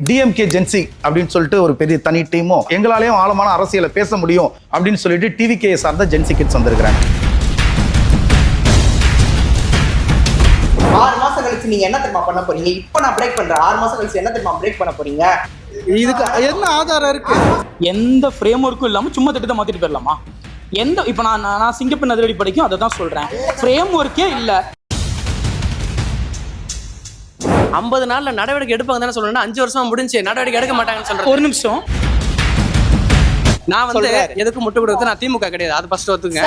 DMK gen Z அப்படின்னு சொல்லிட்டு ஒரு பெரிய தனி டீமும் எங்களாலேயும் ஆழமான அரசியலை பேச முடியும் அப்படின்னு சொல்லிட்டு டிவிகே சார்ந்த ஜென்சி கிட்ஸ் வந்திருக்கிறாங்க. 6 மாசம் கழிச்சு நீங்க என்ன தெரியுமா பண்ண போறீங்க? இப்ப நான் பிரேக் பண்றேன். 6 மாசம் கழிச்சு என்ன தெரியுமா பிரேக் பண்ண போறீங்க? இதுக்கு என்ன ஆதாரம் இருக்கு? எந்த ஃப்ரேம் ஒர்க்கும் இல்லாம சும்மா திட்டத்தை மாத்திட்டு போயிடலாமா? இப்ப நான் சிங்கப்பெண் அதிரடி படிக்கும் அதை தான் சொல்றேன். ஃப்ரேம் ஒர்க்கே இல்ல. 50 நாள்ல நடவடிக்கை எடுப்பாங்க தானே சொல்லணும். 5 வருஷமா முடிஞ்சு நடவடிக்கை எடுக்க மாட்டாங்கன்னு சொல்றேன். ஒரு நிமிஷம், நான் வந்து எதுக்கு முட்டு கொடுத்து நான் திமுக கிடையாது, அது ஃபர்ஸ்ட் ஒத்துங்க.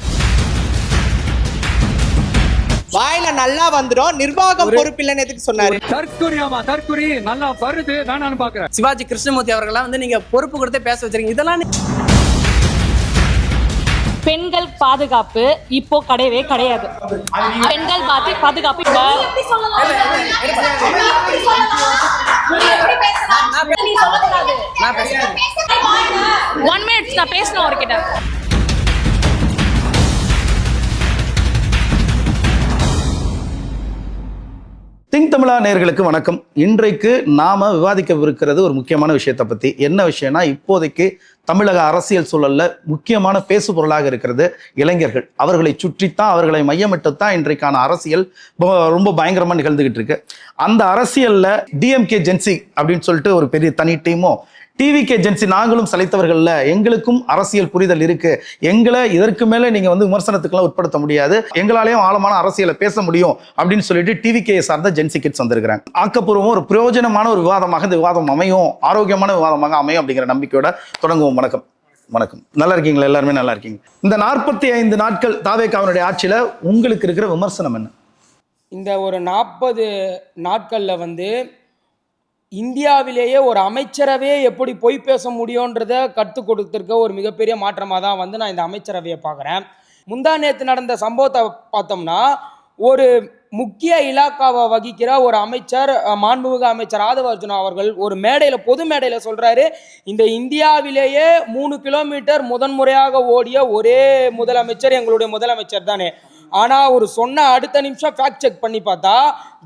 வாயில நல்லா வந்துரும், நிர்வாகம் பொறுப்பில்லைன்னு எதுக்கு சொன்னாரு? தற்கொலை நல்லா வருது நான் பாக்குறேன். சிவாஜி கிருஷ்ணமூர்த்தி அவர்கள்லாம் வந்து நீங்க பொறுப்பு கொடுத்தே பேச வச்சிருக்கீங்க. இதெல்லாம் பெண்கள் பாதுகாப்பு இப்போ கிடையவே கிடையாது. பெண்கள் பாதுகாப்பு நான் பேசணும் அவர்கிட்ட. திங்க் தமிழா நேயர்களுக்கு வணக்கம். இன்றைக்கு நாம விவாதிக்கவிருக்கிறது ஒரு முக்கியமான விஷயத்தை பத்தி. என்ன விஷயம்னா, இப்போதைக்கு தமிழக அரசியல் சூழல்ல முக்கியமான பேசு பொருளாக இருக்கிறது இளைஞர்கள். அவர்களை சுற்றித்தான், அவர்களை மையமிட்டுத்தான் இன்றைக்கான அரசியல் ரொம்ப பயங்கரமா நிகழ்ந்துகிட்டு இருக்கு. அந்த அரசியல்ல டிஎம்கே ஜென்சி அப்படின்னு சொல்லிட்டு ஒரு பெரிய தனி டீமும் டிவிகே ஜென்சி நாங்களும் சலைத்தவர்கள்ல எங்களுக்கும் அரசியல் புரிதல் இருக்கு, எங்களை இதற்கு மேல நீங்க வந்து விமர்சனத்துக்கெல்லாம் உட்படுத்த முடியாது, எங்களாலேயும் ஆழமான அரசியலை பேச முடியும் அப்படின்னு சொல்லிட்டு டிவிகே சார்ந்த ஜென்சி கிட்ஸ் வந்திருக்கிறாங்க. ஆக்கப்பூர்வம் ஒரு பிரயோஜனமான ஒரு விவாதமாக இந்த விவாதம் அமையும், ஆரோக்கியமான விவாதமாக அமையும் அப்படிங்கிற நம்பிக்கையோட தொடங்குவோம். வணக்கம். வணக்கம். நல்லா இருக்கீங்களா? எல்லாருமே நல்லா இருக்கீங்க. இந்த 45 நாட்கள் தாவேகாவினுடைய ஆட்சியில உங்களுக்கு இருக்கிற விமர்சனம் என்ன? இந்த ஒரு 40 நாட்கள்ல வந்து இந்தியாவிலேயே ஒரு அமைச்சரவையே எப்படி பொய் பேச முடியுன்றத கற்றுக் கொடுத்துருக்க ஒரு மிகப்பெரிய மாற்றமாக தான் வந்து நான் இந்த அமைச்சரவையை பார்க்குறேன். முந்தா நேற்று நடந்த சம்பவத்தை பார்த்தோம்னா, ஒரு முக்கிய இலாக்காவை வகிக்கிற ஒரு அமைச்சர், மாண்புமிகு அமைச்சர் ஆதவ அர்ஜுனா அவர்கள் ஒரு மேடையில், பொது மேடையில் சொல்கிறாரு, இந்த இந்தியாவிலேயே 3 கிலோமீட்டர் முதன்முறையாக ஓடிய ஒரே முதலமைச்சர் எங்களுடைய முதலமைச்சர் தானே. ஆனால் ஒரு சொன்ன அடுத்த நிமிஷம் ஃபேக்ட் செக் பண்ணி பார்த்தா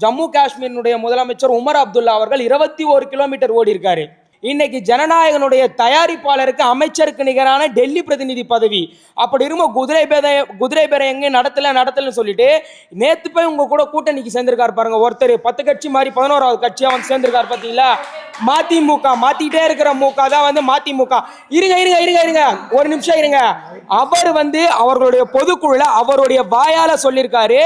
ஜம்மு காஷ்மீரினுடைய முதலமைச்சர் உமர் அப்துல்லா அவர்கள் 21 கிலோமீட்டர் ஓடி இருக்காரு. இன்னைக்கு ஜனநாயகனுடைய தயாரிப்பாளருக்கு அமைச்சருக்கு நிகரான டெல்லி பிரதிநிதி பதவி. அப்படி இருக்கும் குதிரை பேரை எங்க நடத்தலன்னு சொல்லிட்டு நேத்து போய் உங்க கூட கூட்டணிக்கு சேர்ந்திருக்காரு பாருங்க ஒருத்தர். 10 கட்சி மாதிரி 11வது கட்சியா வந்து சேர்ந்திருக்காரு பாத்தீங்களா? மதிமுக மாத்திட்டே இருக்கிற மூக தான் வந்து மதிமுக. இருங்க ஒரு நிமிஷம் இருங்க. அவர் வந்து அவர்களுடைய பொதுக்குழுல அவருடைய வாயால சொல்லியிருக்காரு,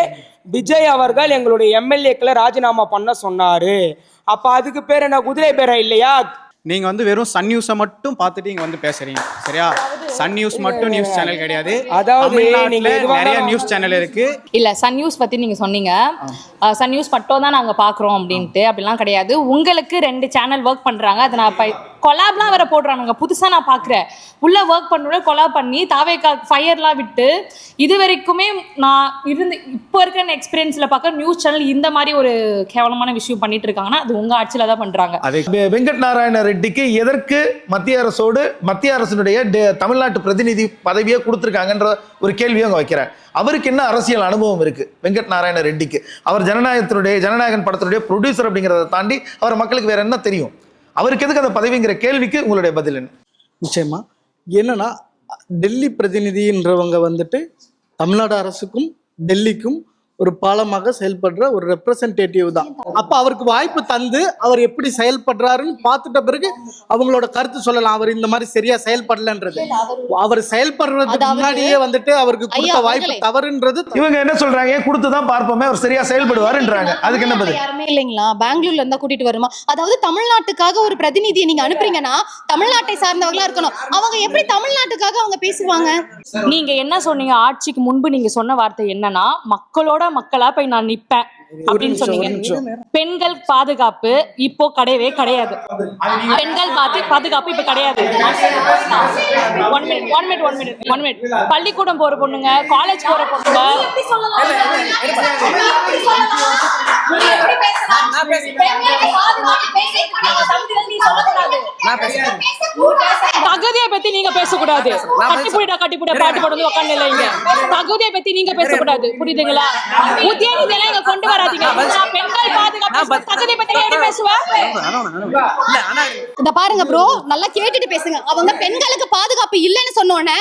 விஜய் அவர்கள் எங்களுடைய எம்எல்ஏக்களை ராஜினாமா பண்ண சொன்னாரு. அப்ப அதுக்கு பேர் என்ன குதிரை பேரா இல்லையா? நீங்க வந்து வெறும் சன் நியூஸை மட்டும் பார்த்துட்டு இங்க வந்து பேசுறீங்க, சரியா? சன் நியூஸ் மட்டும் நியூஸ் சேனல் கிடையாது. அதாவது நிறைய நியூஸ் சேனல் இருக்கு. இல்ல, சன் நியூஸ் பத்தி நீங்க சொன்னீங்க, சன் நியூஸ் மட்டும் தான் நாங்க பாக்குறோம் அப்படின்ட்டு. அப்படிலாம் கிடையாது. உங்களுக்கு 2 சேனல் ஒர்க் பண்றாங்க. அதை நான் கொலாப்லாம் வேற போடுறானுங்க. புதுசா நான் பாக்குறேன், உள்ள ஒர்க் பண்ணுற கொலாப் பண்ணி தாவேகா ஃபயர்லாம் விட்டு இது வரைக்குமே நான் இப்போ இருக்கிற எக்ஸ்பீரியன்ஸ்ல பார்க்க நியூஸ் சேனல் இந்த மாதிரி ஒரு கேவலமான விஷயம் பண்ணிட்டு இருக்காங்கன்னா அது உங்க ஆட்சியில தான் பண்றாங்க. வெங்கட் நாராயண ரெட்டிக்கு எதற்கு மத்திய அரசினுடைய தமிழ்நாட்டு பிரதிநிதி பதவியை கொடுத்திருக்காங்கன்ற ஒரு கேள்வியை அங்க வைக்கிறேன். அவருக்கு என்ன அரசியல் அனுபவம் இருக்கு வெங்கட் நாராயண ரெட்டிக்கு? அவர் ஜனநாயகன் படத்தினுடைய ப்ரொடியூசர் அப்படிங்கிறத தாண்டி அவர் மக்களுக்கு வேற என்ன தெரியும்? அவருக்கு எதுக்கு அந்த பதவிங்கிற கேள்விக்கு உங்களுடைய பதில் என்ன? நிச்சயமா என்னன்னா, டெல்லி பிரதிநிதின்றவங்க வந்துட்டு தமிழ்நாடு அரசுக்கும் டெல்லிக்கும் ஒரு பாலமாக செயல்படுற ஒரு ரெப்ரசன்டேட்டிவ் தான். அப்ப அவருக்கு வாய்ப்பு தந்து அவர் எப்படி செயல்படுறாருன்னு பார்த்துட்ட பிறகு அவங்களோட கருத்து சொல்லலாம். அவர் இந்த மாதிரி சரியா செயல்படலன்றது. அவர் செயல்படுறதுக்கு முன்னாடியே வந்துட்டு அவருக்கு கொடுத்த வாய்ப்பு தவறுன்றது. இவங்க என்ன சொல்றாங்க? கொடுத்துதான் பார்ப்போமே, அவர் சரியா செயல்படுவாருன்றாங்க. அதுக்கு என்ன பதில்? யாருமே இல்லைங்களா? பெங்களூர்ல இருந்தா கூட்டிட்டு வருமா? அதாவது தமிழ்நாட்டுக்காக ஒரு பிரதிநிதியை நீங்க அனுப்புறீங்கன்னா தமிழ்நாட்டை சார்ந்தவங்களா இருக்கணும். அவங்க எப்படி தமிழ்நாட்டுக்காக அவங்க பேசுவாங்க? நீங்க என்ன சொன்னீங்க? ஆட்சிக்கு முன்பு நீங்க சொன்ன வார்த்தை என்னன்னா, மக்களா போய் நான் நிப்பேன் அப்படின்னு சொன்னீங்க. பெண்கள் பாதுகாப்பு இப்போ கிடையவே கிடையாது. பெண்கள் பாதுகாப்பு இப்ப கிடையாது. One minute. பள்ளிக்கூடம் போற பொண்ணுங்க, காலேஜ் போற பொண்ணுங்க, தகுதியை பத்தி நீங்க பேசக்கூடாது. பேசக்கூடாது. கட்டிப்புடா பாட்டு போட்டு உட்காந்து இல்ல இங்க. தகுதியை பத்தி நீங்க பேசக்கூடாது, புரியுதுங்களா? உதயநிதி எல்லாம் இங்க கொண்டு வராதீங்க. நான் பெண்கள் பாதுகாப்பு தகுதியை பத்தி எப்படி பேசுவேன்? இத பாருங்க ப்ரோ, நல்லா கேட்டுட்டு பேசுங்க. அவங்க பெண்களுக்கு பாதுகாப்பு இல்லைன்னு சொன்னோனே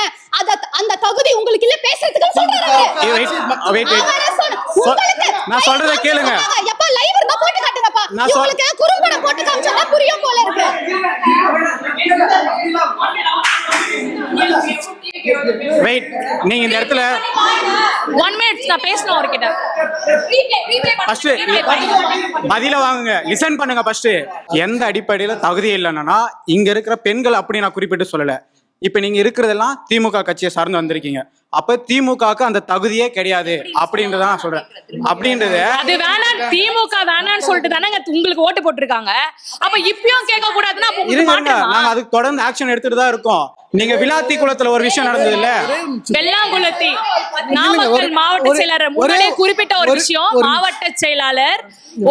அந்த தகுதி உங்களுக்கு இல்ல பேசுறதுக்கு சொல்றாங்க. நான் சொல்றத கேளுங்க. எப்ப லைவ் இருந்தா போட்டு காட்டுங்கப்பா. உங்களுக்கு குறும்படம் போட்டு காமிச்சா புரியும் போல இருக்கு. வெயிட், நீங்க இந்த இடத்துல 1 minute நான் பேசணும் அவர்கிட்ட. ஃபர்ஸ்ட் பதில வாங்குங்க, லிசன் பண்ணுங்க. ஃபர்ஸ்ட் எந்த அடிப்படையில தகுதி இல்லைன்னா இங்க இருக்கிற பெண்கள் அப்படி நான் குறிப்பிட்டு சொல்லல. இப்ப நீங்க இருக்கிறதெல்லாம் திமுக கட்சியை சார்ந்து வந்திருக்கீங்க. அப்ப திமுகக்கு அந்த தகுதியே கிடையாது அப்படின்றத நான் சொல்றேன். அப்படின்றது அது வேணாம், திமுக வேணாம்னு சொல்லிட்டு தானே உங்களுக்கு ஓட்டு போட்டுருக்காங்க. அப்ப இப்பயும் கேட்க கூடாதுன்னா இருங்க, நாங்க அதுக்கு தொடர்ந்து ஆக்ஷன் எடுத்துட்டு தான் இருக்கோம். நீங்க விளாத்தி குளத்துல ஒரு விஷயம் நடந்தது இல்ல, வெள்ளாங்குளத்தி நாமக்கல் மாவட்ட செயலாளர் முன்னாடியே குறிப்பிட்ட ஒரு விஷயம். மாவட்ட செயலாளர்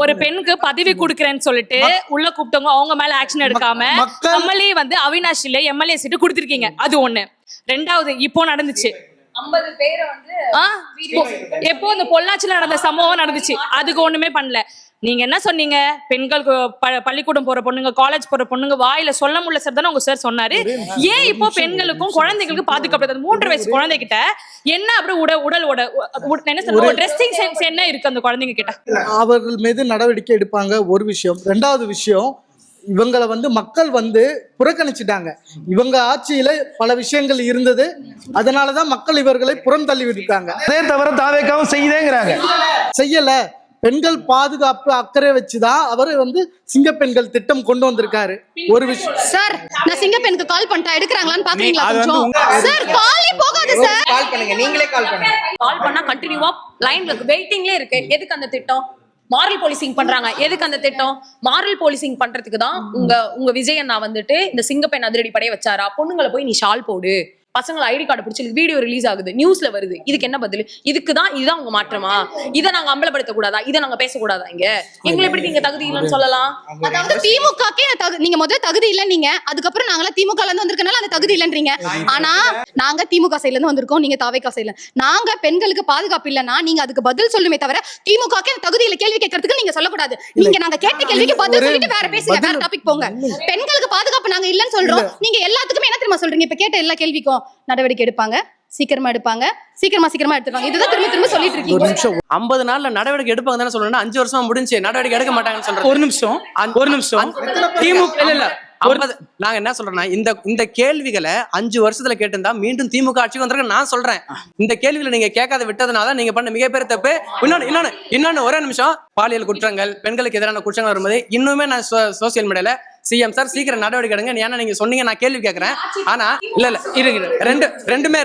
ஒரு பெண்ணுக்கு பதவி கொடுக்கறேன்னு சொல்லிட்டு உள்ள கூப்பிட்டவங்க அவங்க மேல ஆக்ஷன் எடுக்காம எம்எல்ஏ வந்து அவினாஷில எம்எல்ஏ சீட்டு கொடுத்திருக்கீங்க. அது ஒண்ணு. ரெண்டாவது இப்போ நடந்துச்சு 50 பேரை வந்து எப்போ இந்த பொள்ளாச்சியில நடந்த சம்பவம் நடந்துச்சு. அதுக்கு ஒண்ணுமே பண்ணல. நீங்க என்ன சொன்னீங்க? பெண்களுக்கு பள்ளிக்கூடம் போற பொண்ணுங்க, காலேஜ் போற பொண்ணுங்க வாயில சொல்ல முடியல சார் தானே உங்க சார் சொன்னாரு. ஏன் இப்போ பெண்களுக்கும் குழந்தைகளுக்கும் பாதுகாப்பு? 3 வயசு குழந்தைகிட்ட என்ன அப்படி உடலோட என்ன சொல்ற ட்ரெஸ்ஸிங் சென்ஸ் என்ன இருக்கு அந்த குழந்தைங்க கிட்ட? அவர்கள் மீது நடவடிக்கை எடுப்பாங்க, ஒரு விஷயம். ரெண்டாவது விஷயம், இவங்களை வந்து மக்கள் வந்து புறக்கணிச்சிட்டாங்க. இவங்க ஆட்சியில பல விஷயங்கள் இருந்தது, அதனாலதான் மக்கள் இவர்களை புறம் தள்ளி விட்டுட்டாங்க. அதே தவிர தாவேக்காவும் செய்யுதேங்கிறாங்க. செய்யல. பெண்கள் பாதுகாப்பு அக்கறை வச்சுதான் அவர் வந்து சிங்கப்பெண்கள் திட்டம் கொண்டு வந்திருக்காரு. ஒரு விஷயம் சார், நான் சிங்கப்பெண்ணுக்கு கால் பண்ணிட்டா எடுக்கறாங்களான்னு பாக்குறீங்களா கொஞ்சம்? சார் காலே போகாது சார். கால் பண்ணுங்க, நீங்களே கால் பண்ணுங்க. கால் பண்ணா கண்டினியூவா லைன்ல வெயிட்டிங்ல இருக்கு. எதுக்கு அந்த திட்டம்? மாரல் போலீசிங் பண்றாங்க. எதுக்கு அந்த திட்டம்? மாரல் போலீசிங் பண்றதுக்கு தான் உங்க விஜய் அண்ணா வந்துட்டு இந்த சிங்கப்பெண் அதிரடி படையை வச்சாரா? பொண்ணுங்களை போய் நீ ஷால் போடு, பசங்களை ஐடி கார்டு பிடிச்சி வீடியோ ரிலீஸ் ஆகுது, நியூஸ்ல வருது. இதுக்கு என்ன பதில்? இதுதான் உங்க மாற்றமா? இதை நாங்க அம்பலப்படுத்த கூடாதா? இதை நாங்க பேசக்கூடாதா? இங்க எங்களை எப்படி நீங்க தகுதி இல்லைன்னு சொல்லலாம்? அதாவது திமுகக்கே நீங்க முதல்ல தகுதி இல்ல நீங்க, அதுக்கப்புறம் நாங்கள திமுக ல இருந்து வந்திருக்கனால அந்த தகுதி இல்லன்றீங்க. ஆனா நாங்க திமுக சைடுல இருந்து வந்திருக்கோம், நீங்க தாவேகா சைடுல. நாங்க பெண்களுக்கு பாதுகாப்பு இல்லனா நீங்க அதுக்கு பதில் சொல்லுமே தவிர திமுகக்கே தகுதி இல்ல கேள்வி கேட்கறதுக்கு நீங்க சொல்லக்கூடாது. நீங்க நாங்க கேட்ட கேள்விக்கு பதில் சொல்லிட்டு வேற பேசுங்க, வேற டாபிக் போங்க. பெண்களுக்கு பாதுகாப்பு நாங்க இல்லன்னு சொல்றோம், நீங்க எல்லாத்துக்குமே என்ன தெரியுமா சொல்றீங்க? இப்ப கேட்ட எல்லா கேள்விக்கும் நடவடிக்கை எடுப்பாங்க, சீக்கிரமா எடுப்பாங்க, சீக்கிரமா எடுப்பாங்க. இதுதான் திரும்ப சொல்லிட்டு இருக்கீங்க. 50 நாள்ல நடவடிக்கை எடுப்பாங்க தானே சொல்லணும். 5 வருஷமா முடிஞ்சு நடவடிக்கை எடுக்க மாட்டாங்கன்னு சொல்றேன். ஒரு நிமிஷம் திமுக இல்ல நாங்க என்ன சொல்றோம்னா, இந்த கேள்விகளை 5 வருஷத்துல கேட்டிருந்தா மீண்டும் திமுக ஆட்சிக்கு வந்திருக்க நான் சொல்றேன். இந்த கேள்விகளை நீங்க கேட்காத விட்டதுனால நீங்க பண்ண மிகப்பெரிய தப்பு. இன்னொன்னு ஒரே நிமிஷம், பாலியல் குற்றங்கள், பெண்களுக்கு எதிரான குற்றங்கள் வரும்போது இன்னுமே நான் சோசியல் மீடியால சிஎம் சார் சீக்கிரம் நடவடிக்கை எடுங்க, ஏன்னா நீங்க சொன்னீங்க, நான் கேள்வி கேட்கறேன். ஆனா இல்ல ரெண்டுமே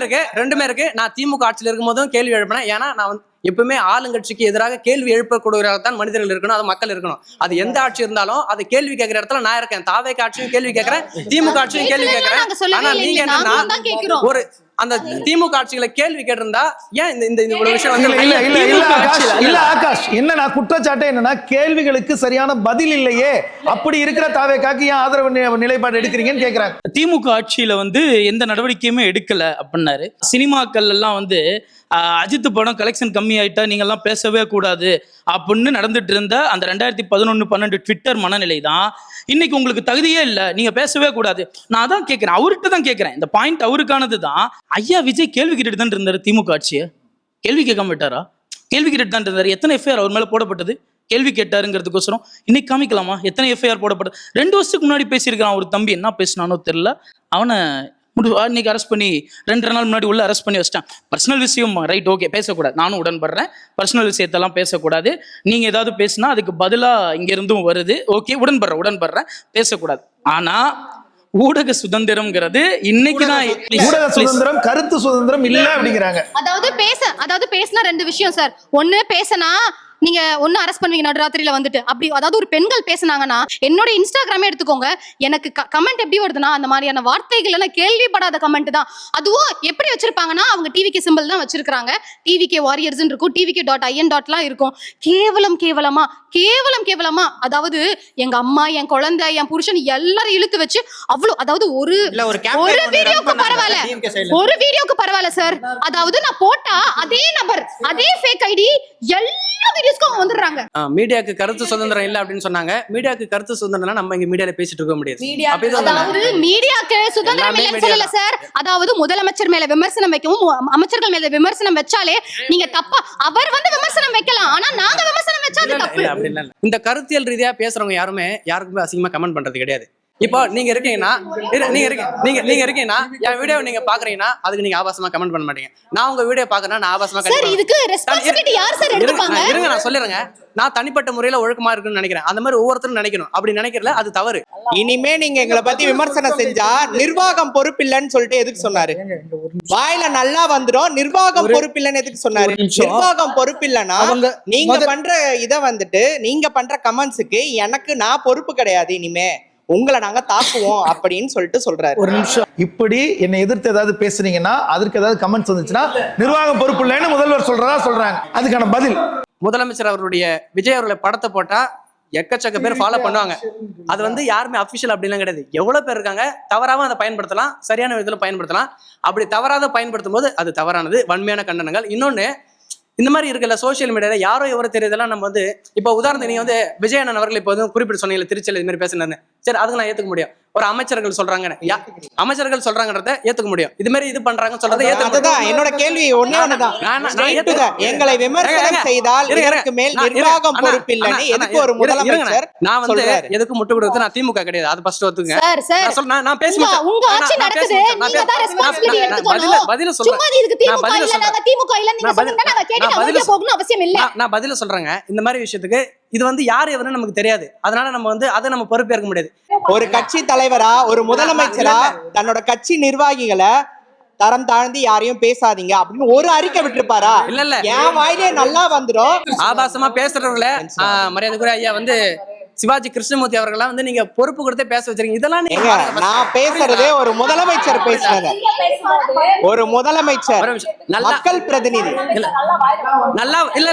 இருக்கு. நான் திமுக ஆட்சியில் இருக்கும் போதும் கேள்வி எழுப்பினேன். ஏன்னா நான் எப்பவுமே ஆளுங்கட்சிக்கு எதிராக கேள்வி எழுப்பக்கூடியவர்களாகத்தான் மனிதர்கள் இருக்கணும், அது மக்கள் இருக்கணும். அது எந்த ஆட்சி இருந்தாலும் அதை கேள்வி கேட்கிற இடத்துல நான் இருக்கேன். தாவேகா ஆட்சியும் கேள்வி கேட்கிறேன், திமுக ஆட்சியும் கேள்வி கேட்கிறேன். ஆனா நீங்க என்னன்னா ஒரு அந்த திமுக ஆட்சிகளை கேள்வி கேட்டிருந்தா ஏன் இந்த விஷயம் வந்து இல்ல ஆகாஷ், என்ன குற்றச்சாட்டு என்னன்னா கேள்விகளுக்கு சரியான பதில் இல்லையே, அப்படி இருக்கிற தாவேகாக்கு ஏன் ஆதரவு நிலைப்பாடு எடுக்கிறீங்கன்னு கேக்குறாங்க. திமுக ஆட்சியில வந்து எந்த நடவடிக்கையுமே எடுக்கல அப்படின்னாரு. சினிமாக்கள் எல்லாம் வந்து அஜித் படம் கலெக்ஷன் கம்மி ஆயிட்டா நீங்க எல்லாம் பேசவே கூடாது அப்படின்னு நடந்துட்டு இருந்த அந்த 2011-12 ட்விட்டர் மனநிலை தான் இன்னைக்கு உங்களுக்கு தகுதியே இல்லை, நீங்க பேசவே கூடாது. நான் அதான் கேட்கிறேன், அவர்கிட்ட தான் கேட்கிறேன். இந்த பாயிண்ட் அவருக்கானது தான். ஐயா விஜய் கேள்வி கேட்டுட்டு தான் இருந்தாரு. திமுக ஆட்சியை கேள்வி கேட்காம விட்டாரா? கேள்வி கேட்டுட்டு தான் இருந்தாரு. எத்தனை எஃப்ஐஆர் அவர் மேல போடப்பட்டது? கேள்வி கேட்டாருங்கிறதுக்கோசரம் இன்னைக்கு காமிக்கலாமா எத்தனை எஃப்ஐஆர் போடப்பட்டது? 2 வருஷத்துக்கு முன்னாடி பேசியிருக்கான் ஒரு தம்பி, என்ன பேசினானோ தெரியல. அவனை இன்னைக்கு அரெஸ்ட் பண்ணி 2 நாள் முன்னாடி உள்ள அரெஸ்ட் பண்ணி வச்சிட்டான். பர்சனல் விஷயம் ரைட், ஓகே, பேசக்கூடாது, நானும் உடன்படுறேன். பர்சனல் விஷயத்தெல்லாம் பேசக்கூடாது. நீங்க ஏதாவது பேசினா அதுக்கு பதிலா இங்க இருந்தும் வருது, ஓகே, உடன்படுறேன், பேசக்கூடாது. ஆனா ஊடக சுதந்திரம்ங்கிறது இன்னைக்குதான். ஊடக சுதந்திரம், கருத்து சுதந்திரம் இல்ல அப்படிங்கிறாங்க. அதாவது பேசினா 2 விஷயம் சார். ஒண்ணு பேசினா நீங்க ஒண்ணு அரெஸ்ட் பண்ணுவீங்க நடுராத்திரியில வந்துட்டு. அப்படி அதாவது ஒரு பெண்கள் பேசுனாங்கன்னா என்னோட இன்ஸ்டாகிராமே எடுத்துக்கோங்க, எனக்கு கமெண்ட் எப்படி வருதுன்னா அந்த மாதிரியான வார்த்தைகள் எல்லாம் கேள்விப்படாத கமெண்ட் தான். அதுவும் எப்படி வச்சிருப்பாங்கன்னா அவங்க டிவிகே சிம்பிள் தான் வச்சிருக்காங்க, டிவிகே வாரியர்ஸ் இருக்கும், tvk.in.லாம் இருக்கும். கேவலமா அதாவது எங்க அம்மா, என் குழந்தை, என் புருஷன் எல்லாரும் இழுத்து வச்சு அவ்வளவு, அதாவது ஒரு வீடியோக்கு பரவாயில்ல சார். அதாவது நான் போட்டா அதே நபர் அதே ஃபேக் ஐடி எல்லா வீடியோஸ்க்கும் வந்துடுறாங்க. மீடியாக்கு கருத்து சுதந்திரம் இல்ல அப்படின்னு சொன்னாங்க. மீடியாக்கு கருத்து சுதந்திரம்னா நம்ம இங்க மீடியால பேசிட்டு இருக்க முடியாது. அதாவது மீடியாக்கு சுதந்திரம் இல்லைன்னு சொல்லல சார். அதாவது முதலமைச்சர் மேல விமர்சனம் வைக்கவும் அமைச்சர்கள் மேல விமர்சனம் வச்சாலே நீங்க தப்பா, அவர் வந்து விமர்சனம் வைக்கலாம், ஆனா நாங்க விமர்சனம் வச்சா அது தப்பு. இந்த கருத்தியல் ரீதியா பேசுறவங்க யாருக்குமே அசிங்கமா கமெண்ட் பண்றது கிடையாது. இப்போ நீங்க இருக்கீங்கன்னா என் வீடியோ நீங்க பாக்குறீங்கன்னா அதுக்கு நீங்க ஆபாசமா கமெண்ட் பண்ண மாட்டீங்க. நான் உங்க வீடியோ பாக்குறேன்னா நான் ஆபாசமா சார் இதுக்கு ரெஸ்பான்சிபிலிட்டி யார் சார் எடுப்பாங்க? இருங்க நான் சொல்லிறேங்க. நான் தனிப்பட்ட முறையில ஒழுக்கமா இருக்குன்னு நினைக்கிறேன். அந்த மாதிரி ஒவ்வொருத்தரும் நினைக்கணும். அப்படி நினைக்கிறல அது தவறு. இனிமே நீங்க எங்களை பத்தி விமர்சனம் செஞ்சா நிர்வாகம் பொறுப்பில்லைன்னு சொல்லிட்டு எதுக்கு சொன்னாரு? வாயில நல்லா வந்துடும், நிர்வாகம் பொறுப்பில்லைன்னு எதுக்கு சொன்னாரு? நிர்வாகம் பொறுப்பில்லைன்னா நீங்க பண்ற இத வந்துட்டு நீங்க பண்ற கமெண்ட்ஸுக்கு எனக்கு நான் பொறுப்பு கிடையாது, இனிமே உங்களை நாங்க தாக்குவோம் அப்படின்னு சொல்லிட்டு சொல்றாரு. ஒரு நிமிஷம், இப்படி என்னை எதிர்த்து ஏதாவது பேசுனீங்கன்னா அதற்கு ஏதாவது கமெண்ட்ஸ் வந்துச்சுன்னா நிர்வாகம் பொறுப்பு இல்லைன்னு முதல்வர் சொல்றாங்க. அதுக்கான பதில் முதலமைச்சர் அவருடைய விஜய் அவர்களை படத்தை போட்டா எக்கச்சக்க பேர் ஃபாலோ பண்ணுவாங்க. அது வந்து யாருமே அபிஷியல் அப்படிலாம் கிடையாது. எவ்வளவு பேர் இருக்காங்க, தவறாம அதை பயன்படுத்தலாம், சரியான விதத்துல பயன்படுத்தலாம். அப்படி தவறாத பயன்படுத்தும் போது அது தவறானது, வன்மையான கண்டனங்கள். இன்னொன்னு, இந்த மாதிரி இருக்குல்ல சோசியல் மீடியால யாரோ எவரோ தெரியுதெல்லாம் நம்ம வந்து இப்போ உதாரணத்துக்கு நீங்க வந்து விஜய் அண்ணன் அவர்கள் இப்போ வந்து குறிப்பிட்டு சொன்னீங்க திருச்சியில் இது மாதிரி பேசினாரு. சரி, அதுக்கு நான் ஏத்துக்க முடியும். ஒரு அமைச்சர்கள் சொல்றாங்கன்றத ஏத்துக்க முடியும். இது மாதிரி இது பண்றாங்கன்னு சொல்றதை அதுதான் என்னோட கேள்வி. ஒண்ணுதான், எங்களை விமர்சனம் செய்தால் இதற்கு மேல் நிர்வாகம் பொறுப்பில்லைன்னு எதுக்கு ஒரு முதலமைச்சர்? நான் வந்து எதுக்கு முட்டு கொடுத்து நான் திமுக கிடையாது, அது ஃபர்ஸ்ட் ஒத்துங்க. நான் பேசுறேன், உங்க ஆட்சி நடக்குது, நீங்க தான் ரெஸ்பான்சிபிலிட்டி எடுத்துக்கணும். பதில சொல்றேன். சும்மா இதுக்கு திமுக இல்ல நாங்க திமுக இல்ல நீங்க சொல்லுங்க, நாங்க கேட்டு அமைதியா போகணும் அவசியம் இல்ல. நான் பதில சொல்றேங்க. இந்த மாதிரி விஷயத்துக்கு இது வந்து யார் எவருன்னு நமக்கு தெரியாது. அதனால நம்ம வந்து அதை நம்ம பொறுப்பேற்க முடியாது. ஒரு கட்சி தலைவரா, ஒரு முதலமைச்சரா தன்னோட கட்சி நிர்வாகிகளை தரம் தாழ்ந்து யாரையும் பேசாதீங்க அப்படின்னு ஒரு அறிக்கை விட்டுருப்பாரா? இல்ல என் வாயிலே நல்லா வந்துடும். ஆபாசமா பேசுறவங்கள மரியாதைக்குரிய ஐயா வந்து சிவாஜி கிருஷ்ணமூர்த்தி அவர்கள்லாம் வந்து நீங்க பொறுப்பு கொடுத்தே பேச வச்சிருக்கீங்க. இதெல்லாம் நான் பேசுறதே ஒரு முதலமைச்சர் பேசுறது, ஒரு முதலமைச்சர் மக்கள் பிரதிநிதி நல்லா இல்ல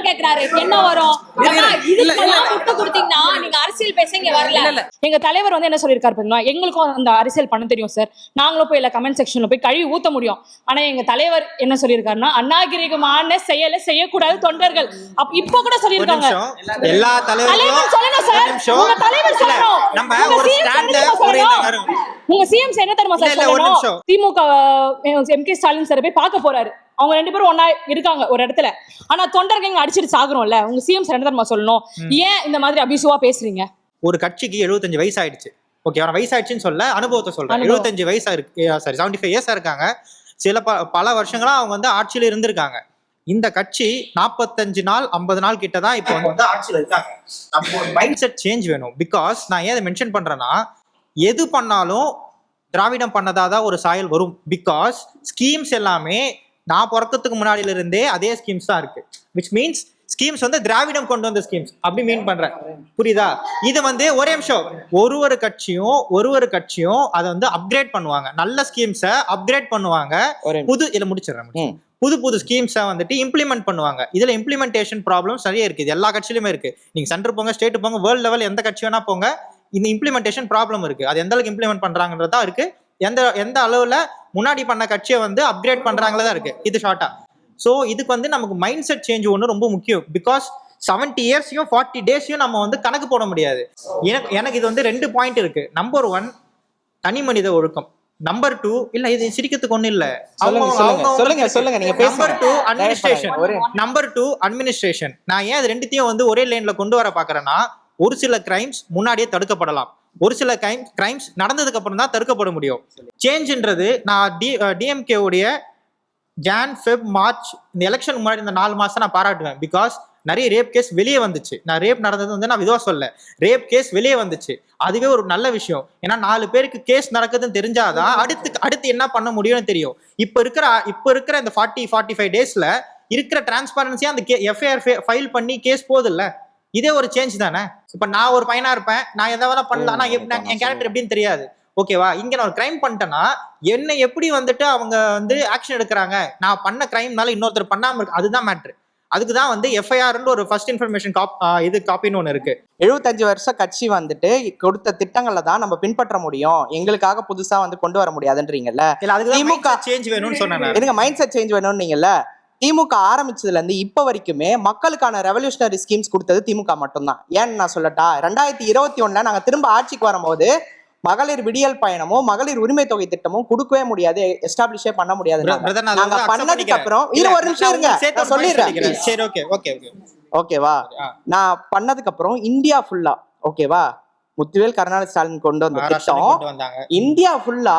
கேக்குறாரு என்ன வரும் முட்டு கொடுத்தீங்கன்னா நீங்க அரசியல் பேச இங்க வரல. எங்க தலைவர் வந்து என்ன சொல்லியிருக்காரு பாத்தீங்களா, எங்களுக்கும் அந்த அரசியல் பண்ண தெரியும் சார், நாங்களும் போய் இல்ல கமெண்ட் செக்ஷன்ல போய் கழுவி ஊத்த முடியும். ஆனா எங்க தலைவர் என்ன சொல்லியிருக்காருன்னா அநாகரிகமான செயலை செய்யக்கூடாது தொண்டர்கள். இப்ப கூட சொல்லியிருக்காங்க. எல்லா தலைவரும் சொல்லணும் சார், உங்க தலைவர் சொல்லணும். நம்ம ஒரு ஸ்டாண்ட்ல உங்க சிஎம் என்ன தெரியுமா சார் சொல்லணும்? திமுக எம்கே ஸ்டாலின் சார் போய் பார்க்க போறாரு. அவங்க ரெண்டு பேரும் ஒன்னா இருக்காங்க ஒரு இடத்துல. ஆனா தொண்டர்கள் இங்க அடிச்சிட்டு சாகுறோம்ல. உங்க சிஎம் சார் என்ன தெரியுமா சொல்லணும்? ஏன் இந்த மாதிரி அபியூசிவா பேசுறீங்க? ஒரு கட்சிக்கு 75 வயசு ஆயிடுச்சு. ஓகே, அவன் வயசு ஆயிடுச்சுன்னு சொல்ல, அனுபவத்தை சொல்றேன். 75 வயசா இருக்கு, சாரி 75 இயர்ஸா இருக்காங்க. சில பல வருஷங்களா அவங்க வந்து ஆட்சியில இருந்திருக்காங்க. இந்த கட்சி 45 நாள் 50 நாள் கிட்ட தான் இப்போ வந்து ஆட்சியில் இருக்காங்க. நம்ம ஒரு மைண்ட் செட் சேஞ்ச் வேணும். பிகாஸ் நான் ஏன் அதை மென்ஷன் பண்றேன்னா, எது பண்ணாலும் திராவிடம் பண்ணதாதான் ஒரு சாயல் வரும். பிகாஸ் ஸ்கீம்ஸ் எல்லாமே நான் பிறக்கிறதுக்கு முன்னாடியில இருந்தே அதே ஸ்கீம்ஸ் தான் இருக்கு. விச் மீன்ஸ் ஸ்கீம்ஸ் வந்து திராவிடம் கொண்டு வந்த ஸ்கீம்ஸ் அப்படி மீன் பண்றேன். புரியுதா? இது வந்து ஒரே நிமிஷம், ஒரு கட்சியும் அதை வந்து அப்கிரேட் பண்ணுவாங்க. நல்ல ஸ்கீம்ஸை அப்கிரேட் பண்ணுவாங்க. புது ஸ்கீம்ஸை வந்துட்டு இம்ப்ளிமெண்ட் பண்ணுவாங்க. இதுல இம்ப்ளிமெண்டேஷன் ப்ராப்ளம்ஸ் நிறைய இருக்கு. எல்லா கட்சியிலுமே இருக்கு. நீங்க சென்டர் போங்க, ஸ்டேட் போங்க, வேர்ல்டு லெவல் எந்த கட்சி வேணா போங்க, இந்த இம்ப்ளிமெண்டேஷன் ப்ராப்ளம் இருக்கு. அது எந்த அளவுக்கு இம்ப்ளிமெண்ட் பண்றாங்கன்றதா இருக்கு. எந்த அளவுல முன்னாடி பண்ண கட்சியை வந்து அப்கிரேட் பண்றாங்களா இருக்கு. இது ஷார்ட்டா. ஸோ இதுக்கு வந்து நமக்கு மைண்ட் செட் சேஞ்ச் ஒன்று ரொம்ப முக்கியம். பிகாஸ் 70 இயர்ஸையும் 40 டேஸையும் நம்ம வந்து கணக்கு போட முடியாது. எனக்கு இது வந்து 2 பாயிண்ட் இருக்கு. நம்பர் 1 தனி மனித ஒழுக்கம். நம்பர் 2 இல்ல இது சிரிக்கிறதுக்கு ஒண்ணு இல்ல. Number 2 administration. நான் ஏன் இது ரெண்டுத்தையும் வந்து ஒரே லைன்ல கொண்டு வர பாக்குறேன்னா, ஒரு சில கிரைம்ஸ் முன்னாடியே தடுக்கப்படலாம், ஒரு சில கிரைம்ஸ் நடந்ததுக்கு அப்புறம் தான் தடுக்கப்பட முடியும். சேஞ்சுன்றது நான் டிஎம்கே உடைய ஜான் ஃபெப் மார்ச் இந்த எலெக்ஷன் முன்னாடி இந்த 4 மாசம் நான் பாராட்டுவேன். பிகாஸ் நிறைய ரேப் கேஸ் வெளியே வந்துச்சு. நான் ரேப் நடந்தது வந்து நான் இதுவா சொல்ல, ரேப் கேஸ் வெளியே வந்துச்சு. அதுவே ஒரு நல்ல விஷயம். ஏன்னா 4 பேருக்கு கேஸ் நடக்குதுன்னு தெரிஞ்சாதான் அடுத்து என்ன பண்ண முடியும்னு தெரியும். இப்ப இருக்கிற இந்த 40-45 டேஸ்ல இருக்கிற டிரான்ஸ்பரன்சியா அந்த எஃப்ஐஆர் ஃபைல் பண்ணி கேஸ் போகுது இல்ல, இதே ஒரு சேஞ்ச் தானே. இப்ப நான் ஒரு பையனா இருப்பேன், நான் எதை வேணா பண்ணலாம், ஆனா என் கேரக்டர் எப்படின்னு தெரியாது. ஓகேவா, இங்க நான் ஒரு கிரைம் பண்ணிட்டேன்னா என்ன எப்படி வந்துட்டு அவங்க வந்து ஆக்ஷன் எடுக்கிறாங்க, நான் பண்ண கிரைம்னால இன்னொருத்தர் பண்ணாம இருக்கு, அதுதான் மேட்ரு. அதுக்குதான் வந்து எஃப்ஐஆர்னு ஒரு ஃபர்ஸ்ட் இன்ஃபர்மேஷன் இது காப்பின்னு ஒன்று இருக்கு. 75 வருஷ கட்சி வந்துட்டு கொடுத்த திட்டங்களை தான் நம்ம பின்பற்ற முடியும், எங்களுக்காக புதுசா வந்து கொண்டு வர முடியாதுன்றீங்கல்ல. இல்ல அதுக்கு திமுக சேஞ்ச் வேணும்னு சொன்னேன். எதுங்க மைண்ட் செட் சேஞ்ச் வேணும்னு நீங்கல்ல. திமுக ஆரம்பிச்சதுல இருந்து இப்ப வரைக்குமே மக்களுக்கான ரெவல்யூஷனரி ஸ்கீம்ஸ் கொடுத்தது திமுக மட்டும்தான். ஏன்னு நான் சொல்லட்டா, 2021 நாங்க திரும்ப ஆட்சிக்கு வரும்போது மகளிர் விடியல் பயணமும் மகளிர் உரிமை தொகை திட்டமும் கொடுக்கவே முடியாது, எஸ்டாப்ளிஷே பண்ண முடியாது. நாங்க பண்ணதுக்கு அப்புறம் ஒரு நிமிஷம் இருங்க சொல்லிடுறேன். சரி, ஓகே ஓகே ஓகேவா, நான் பண்ணதுக்கு அப்புறம் இந்தியா ஃபுல்லா, ஓகேவா, முத்துவேல் கருணாநிதி ஸ்டாலின் கொண்டு வந்த திட்டம் இந்தியா ஃபுல்லா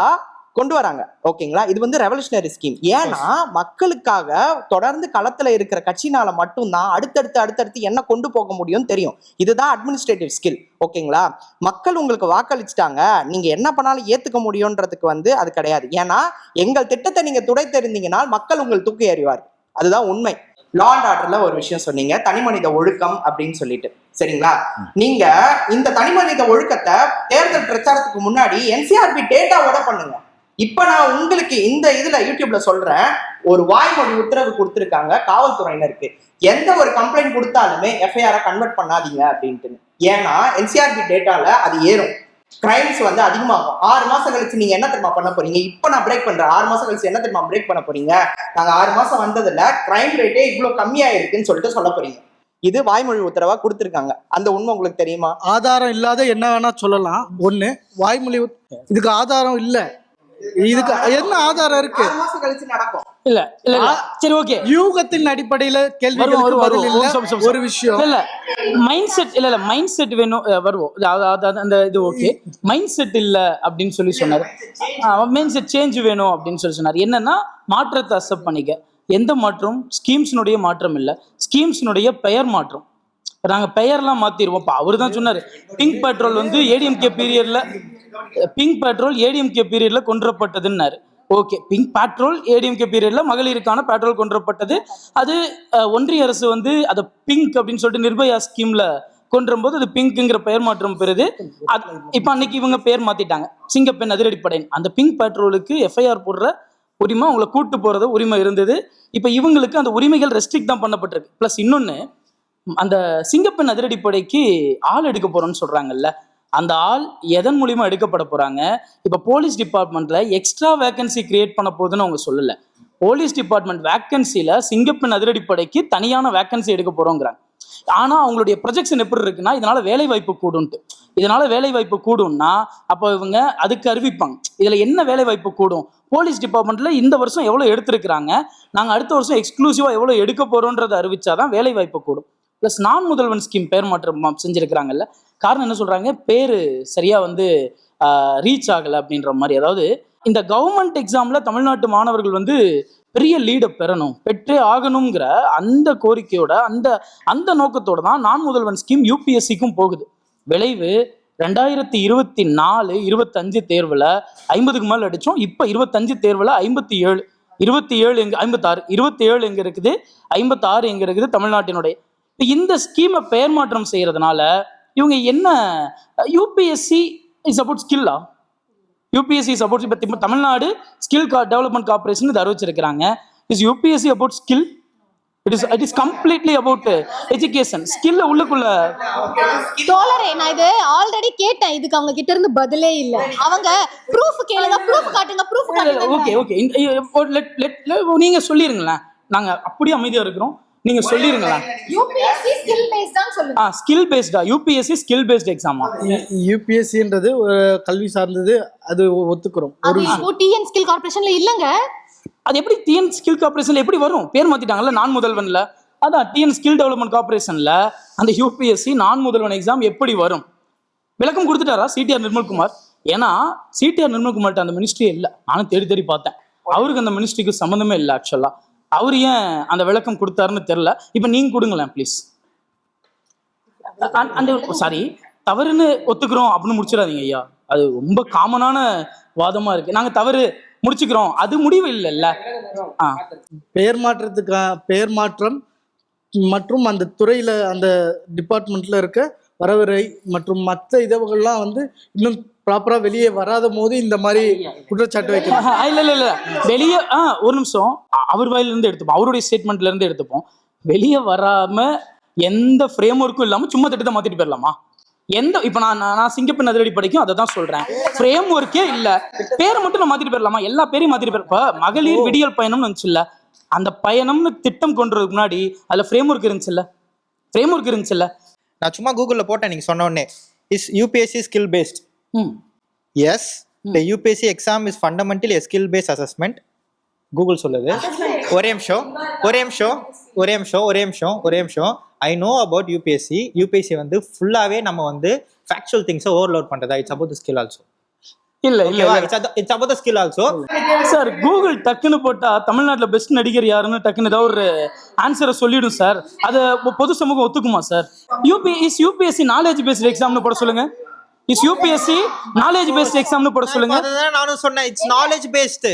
கொண்டு வராங்க. ஓகேங்களா, இது வந்து ரெவல்யூஷனரி ஸ்கீம். ஏன்னா மக்களுக்காக தொடர்ந்து களத்துல இருக்கிற கட்சினால மட்டும்தான் அடுத்தடுத்து என்ன கொண்டு போக முடியும்னு தெரியும். இதுதான் அட்மினிஸ்ட்ரேட்டிவ் ஸ்கில். ஓகேங்களா, மக்கள் உங்களுக்கு வாக்களிச்சுட்டாங்க, நீங்க என்ன பண்ணாலும் ஏத்துக்க முடியும்ன்றதுக்கு வந்து அது கிடையாது. ஏன்னா எங்கள் திட்டத்தை நீங்க துடை தெரிந்தீங்கன்னா மக்கள் உங்கள் தூக்கி எறிவார். அதுதான் உண்மை. லா அண்ட் ஆர்டர்ல ஒரு விஷயம் சொன்னீங்க, தனிமனித ஒழுக்கம் அப்படின்னு சொல்லிட்டு, சரிங்களா? நீங்க இந்த தனிமனித ஒழுக்கத்தை தேர்தல் பிரச்சாரத்துக்கு முன்னாடி என்சிஆர்பி டேட்டாவோட பண்ணுங்க. இப்ப நான் உங்களுக்கு இந்த இதுல யூடியூப்ல சொல்றேன், ஒரு வாய்மொழி உத்தரவு கொடுத்திருக்காங்க காவல்துறையினருக்கு, எந்த ஒரு கம்ப்ளைண்ட் கொடுத்தாலுமே எஃப்ஐஆர் கன்வெர்ட் பண்ணாதீங்க அப்படின்ட்டு. ஏன்னா என்சிஆர்பி டேட்டால அது ஏறும், கிரைம்ஸ் வந்து அதிகமாகும். 6 மாசம் கழிச்சு நீங்க என்ன தெரியுமா பண்ண போறீங்க? இப்ப நான் பிரேக் பண்றேன், 6 மாசம் கழிச்சு என்ன தெரியுமா பிரேக் பண்ண போறீங்க? நாங்க 6 மாசம் வந்ததுல கிரைம் ரேட்டே இவ்வளவு கம்மியா இருக்குன்னு சொல்லிட்டு சொல்ல போறீங்க. இது வாய்மொழி உத்தரவா கொடுத்திருக்காங்க. அந்த உண்மை உங்களுக்கு தெரியுமா? ஆதாரம் இல்லாத என்ன வேணா சொல்லலாம். ஒண்ணு வாய்மொழி, இதுக்கு ஆதாரம் இல்ல. இதுக்கு என்ன ஆதாரம் இருக்கு? 6 மாசம் கழிச்சு நடக்கும். இல்ல இல்ல இல்ல சரி ஓகே, யூகத்தின் அடிப்படையில கேள்விகளுக்கு பதில் இல்ல. ஒரு விஷயம் இல்ல மைண்ட் செட் இல்ல மைண்ட் செட் வேணும் வருவோம். அந்த இது ஓகே, மைண்ட் செட் இல்ல அப்படின்னு சொல்லி சொன்னாரு. மைண்ட் செட் சேஞ்ச் வேணும் அப்படின்னு சொல்லி சொன்னாரு. என்னன்னா மாற்றத்தை அக்செப்ட் பண்ணிக்க. எந்த மாற்றம்? ஸ்கீம்ஸ்னுடைய மாற்றம் இல்ல, ஸ்கீம்ஸ்னுடைய பெயர் மாற்றம். நாங்க பெயர்லாம் மாத்திருவோம். இப்போ அவரு தான் சொன்னாரு, பிங்க் பெட்ரோல் வந்து ஏடிஎம்கே பீரியட்ல கொன்றப்பட்டதுன்னாரு. ஓகே, பிங்க் பெட்ரோல் ஏடிஎம்கே பீரியட்ல மகளிருக்கான பெட்ரோல் கொன்றப்பட்டது. அது ஒன்றிய அரசு வந்து அதை பிங்க் அப்படின்னு சொல்லிட்டு நிர்பயா ஸ்கீம்ல கொன்றும்போது அது பிங்க்ங்கிற பெயர் மாற்றம் பெறுது. இப்ப அன்னைக்கு இவங்க பெயர் மாத்திட்டாங்க, சிங்கப்பெண் அதிரடிப்படையின். அந்த பிங்க் பெட்ரோலுக்கு எஃப்ஐஆர் போடுற உரிமை, அவங்களை கூட்டு போறது உரிமை இருந்தது. இப்ப இவங்களுக்கு அந்த உரிமைகள் ரெஸ்ட்ரிக்ட் தான் பண்ணப்பட்டிருக்கு. பிளஸ் இன்னொன்னு, அந்த சிங்கப்பெண் அதிரடிப்படைக்கு ஆள் எடுக்க போறோம்னு சொல்றாங்கல்ல, அந்த ஆள் எதன் மூலியமா எடுக்கப்பட போறாங்க? இப்ப போலீஸ் டிபார்ட்மெண்ட்ல எக்ஸ்ட்ரா வேகன்சி கிரியேட் பண்ண போகுதுன்னு அவங்க சொல்லல. போலீஸ் டிபார்ட்மெண்ட் வேகன்சில சிங்கப்பெண் அதிரடிப்படைக்கு தனியான வேகன்சி எடுக்க போறோங்கிறாங்க. ஆனா அவங்களுடைய ப்ரொஜெக்ஷன் எப்படி இருக்குன்னா, இதனால வேலை வாய்ப்பு கூடும்ட்டு. இதனால வேலை வாய்ப்பு கூடும்னா அப்போ இவங்க அதுக்கு அறிவிப்பாங்க, இதுல என்ன வேலை வாய்ப்பு கூடும்? போலீஸ் டிபார்ட்மெண்ட்ல இந்த வருஷம் எவ்வளவு எடுத்திருக்கிறாங்க, நாங்க அடுத்த வருஷம் எக்ஸ்க்ளூசிவா எவ்வளவு எடுக்க போறோம்ன்றதை அறிவிச்சாதான் வேலை வாய்ப்பு கூடும். பிளஸ் நான் முதல்வன் ஸ்கீம் பேர் மாற்றம் செஞ்சிருக்கிறாங்கல்ல, காரணம் என்ன சொல்றாங்க, பேரு சரியா வந்து ரீச் ஆகல அப்படின்ற மாதிரி. அதாவது இந்த கவர்மெண்ட் எக்ஸாம்ல தமிழ்நாட்டு மாணவர்கள் வந்து பெரிய லீடை பெற்றே ஆகணுங்கிற அந்த கோரிக்கையோட அந்த நோக்கத்தோட தான் நான் முதல்வன் ஸ்கீம் யூபிஎஸ்சிக்கும் போகுது. விளைவு 2024-25 தேர்வுல 50க்கு மேல அடிச்சோம். இப்ப 25 தேர்வுல 57, 27 எங்க 56, 27 எங்க இருக்குது, 56 எங்க இருக்குது தமிழ்நாட்டினுடைய. இந்த ஸ்கீமை பெயர் மாற்றம் செய்யறதுனால இவங்க என்ன, யூபிஎஸ்சி இஸ் அபவுட் ஸ்கில்லா? யூபிஎஸ்சி இஸ் அபவுட், இப்போ தமிழ்நாடு ஸ்கில் டெவலப்மெண்ட் கார்பரேஷன் இது அறிவிச்சிருக்கிறாங்க. Is UPSC about skill? It is completely about education. ஸ்கில்ல உள்ளுக்குள்ள தோழரே, நான் இது ஆல்ரெடி கேட்டேன், இதுக்கு அவங்க கிட்ட இருந்து பதிலே இல்ல. அவங்க ப்ரூஃப் கேளுங்க, ப்ரூஃப் காட்டுங்க, ப்ரூஃப் காட்டுங்க. ஓகே நீங்க சொல்லிருங்களேன், நாங்க அப்படியே அமைதியா இருக்கிறோம், நீங்க சொல்லிருங்களா? யூபிஎஸ்சி ஸ்கில் பேஸ்ட் தான் சொல்லுங்க. ஸ்கில் பேஸ்டா? யூபிஎஸ்சி ஸ்கில் பேஸ்ட் எக்ஸாமா? யூபிஎஸ்சின்றது ஒரு கல்வி சார்ந்தது, அது ஒத்துக்கிறோம். ஒரு டிஎன் ஸ்கில் கார்ப்பரேஷன்ல இல்லங்க. அது எப்படி டிஎன் ஸ்கில் கார்பரேஷன்ல எப்படி வரும்? பேர் மாத்திட்டாங்கல்ல நான் முதல்வன்ல. அதான் டிஎன் ஸ்கில் டெவலப்மெண்ட் கார்பரேஷன்ல அந்த யூபிஎஸ்சி நான் முதல்வன் எக்ஸாம் எப்படி வரும்? விளக்கம் கொடுத்துட்டாரா சிடிஆர் நிர்மல்குமார்? ஏன்னா சிடிஆர் நிர்மல்குமார்ட்ட அந்த மினிஸ்ட்ரியே இல்லை. நானும் தேடி பார்த்தேன், அவருக்கு அந்த மினிஸ்ட்ரிக்கு சம்மந்தமே இல்லை. ஆக்சுவலா அவர் ஏன் அந்த விளக்கம் கொடுத்தாருன்னு தெரியல. இப்ப நீங்க கொடுங்களேன் ப்ளீஸ். அந்த சாரி, தவறுன்னு ஒத்துக்கிறோம் அப்படின்னு முடிச்சிடாதீங்க ஐயா. அது ரொம்ப காமனான வாதமா இருக்கு. நாங்க தவறு முடிச்சுக்கிறோம், அது முடிவு இல்லைல்ல. பெயர் மாற்றம் மற்றும் அந்த துறையில அந்த டிபார்ட்மெண்ட்ல இருக்க வரவரை மற்றும் மற்ற இதவுகள்லாம் வந்து இன்னும் ப்ராப்பரா வெளியே வராத போது இந்த மாதிரி குற்றச்சாட்டு வைக்கிறாங்க. இல்ல வெளியே ஒரு நிமிஷம், அவர் வாயில இருந்து எடுத்துப்போம், அவருடைய ஸ்டேட்மெண்ட்ல இருந்து எடுத்துப்போம். வெளியே வராம எந்த ஃப்ரேம் ஒர்க்கும் இல்லாம சும்மா திட்டத்தை மாத்திட்டு போயிடலாமா? இப்ப நான் சிங்கப்பெண் அதிரடி படிக்கும் அதை தான் சொல்றேன். ஃப்ரேம் ஒர்க்கே இல்ல, பேரை மட்டும் நான் மாத்திட்டு போயிடலாமா? எல்லா பேரையும் மாத்திட்டு போயிருப்ப. மகளிர் விடியல் பயணம்னு வந்துச்சுல்ல, அந்த பயணம்னு திட்டம் கொண்டுறதுக்கு முன்னாடி அதுல ஃப்ரேம் ஒர்க் இருந்துச்சுல்ல. நான் சும்மா கூகுள்ல போட்டேன் நீங்க சொன்ன உடனே. Is UPSC skill based? Yes, the UPSC exam is fundamentally a skill based assessment. Google சொல்லுது. ஒரே நிமிஷம். ஐ நோ அபவுட் யூபிஎஸ்சி வந்து ஃபுல்லாவே நம்ம வந்து ஃபேக்சுவல் திங்ஸை ஓவர்லோட் பண்றதா. It's about the skill also. இல்ல it's about the skill also. Sir Google டக்குன்னு போட்டா தமிழ்நாட்டுல பெஸ்ட் நடிகர் யாருன்னு டக்குன்னு ஏதாவது ஒரு ஆன்சரை சொல்லிடும் சார். அதை பொது சமூகம் ஒத்துக்குமா சார்? யூபிஎஸ்சி நாலேஜ் பேஸ்ட் எக்ஸாம்னு போட சொல்லுங்க. இஸ் யூபிஎஸ்சி நாலேஜ் பேஸ்ட் எக்ஸாம்னு போட சொல்லுங்க. அதுதான் நானும் சொன்னேன், இட்ஸ் நாலேஜ் பேஸ்ட்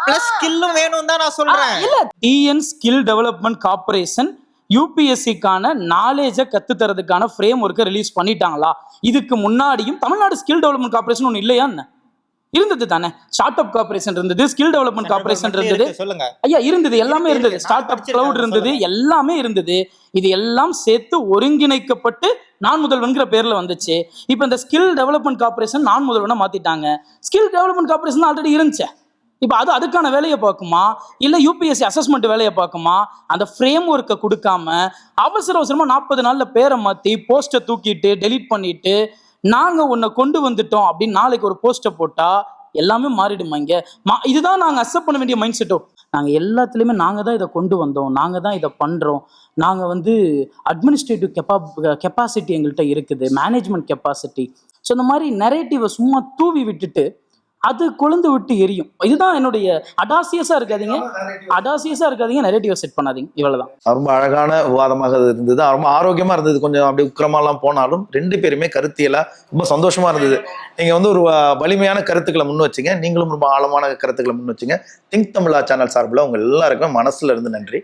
பிளஸ் ஸ்கில்லும் வேணும் தான் நான் சொல்றேன். இல்ல, டிஎன் ஸ்கில் டெவலப்மெண்ட் கார்ப்பரேஷன் யூபிஎஸ்சிக்கான நாலேஜை கத்து தரதுக்கான ஃப்ரேம் ஒர்க்கை ரிலீஸ் பண்ணிட்டாங்களா? இதுக்கு முன்னாடியும் தமிழ்நாடு ஸ்கில் டெவலப்மெண்ட் கார்ப்பரேஷன் ஒன்று இல்லையா? இருந்தது தானே. ஸ்டார்ட் அப் கார்ப்பரேஷன் இருந்தது, ஸ்கில் டெவலப்மெண்ட் கார்ப்பரேஷன் இருந்தது. சொல்லுங்க ஐயா, இருந்தது, எல்லாமே இருந்தது. ஸ்டார்ட் அப் கிளவுட் இருந்தது, எல்லாமே இருந்தது. இது எல்லாம் சேர்த்து ஒருங்கிணைக்கப்பட்டு நான் முதல்வன்கிற பேர்ல வந்துச்சு. இப்போ இந்த ஸ்கில் டெவலப்மெண்ட் கார்ப்பரேஷன் நான் முதல்வனை மாத்திட்டாங்க. ஸ்கில் டெவலப்மெண்ட் கார்ப்பரேஷன் ஆல்ரெடி இருந்துச்சு. இப்போ அதுக்கான வேலையை பார்க்குமா, இல்லை யூபிஎஸ்சி அசஸ்மெண்ட் வேலையை பார்க்குமா? அந்த ஃப்ரேம் ஒர்க்கை கொடுக்காம அவசரமா 40 நாள்ல பேரை மாற்றி போஸ்ட்டை தூக்கிட்டு டெலீட் பண்ணிட்டு நாங்கள் உன்னை கொண்டு வந்துட்டோம் அப்படின்னு நாளைக்கு ஒரு போஸ்ட்டை போட்டால் எல்லாமே மாறிடுமா? இங்கே இதுதான் நாங்கள் அக்செப்ட் பண்ண வேண்டிய மைண்ட் செட்டோ. நாங்கள் எல்லாத்துலேயுமே நாங்கள் தான் இதை கொண்டு வந்தோம், நாங்கள் தான் இதை பண்ணுறோம், நாங்கள் வந்து அட்மினிஸ்ட்ரேட்டிவ் கெப்பாசிட்டி எங்கள்கிட்ட இருக்குது, மேனேஜ்மெண்ட் கெப்பாசிட்டி. ஸோ இந்த மாதிரி நரேட்டிவை சும்மா தூவி விட்டுட்டு அது கொழுந்து விட்டு எரியும். இதுதான் என்னுடைய அடாசியஸா இருக்காதீங்க, நரேட்டிவை செட் பண்ணாதீங்க, இவ்வளவுதான். ரொம்ப அழகான விவாதமாக இருந்தது, ரொம்ப ஆரோக்கியமா இருந்தது. கொஞ்சம் அப்படி உக்கிரமாலாம் போனாலும் 2 பேருமே கருத்தியலா ரொம்ப சந்தோஷமா இருந்தது. நீங்க வந்து ஒரு வலிமையான கருத்துக்களை முன் வச்சீங்க, நீங்களும் ரொம்ப ஆழமான கருத்துக்களை முன் வச்சீங்க. திங்க் தமிழா சேனல் சார்பில் உங்க எல்லாருக்கும் மனசுல இருந்து நன்றி.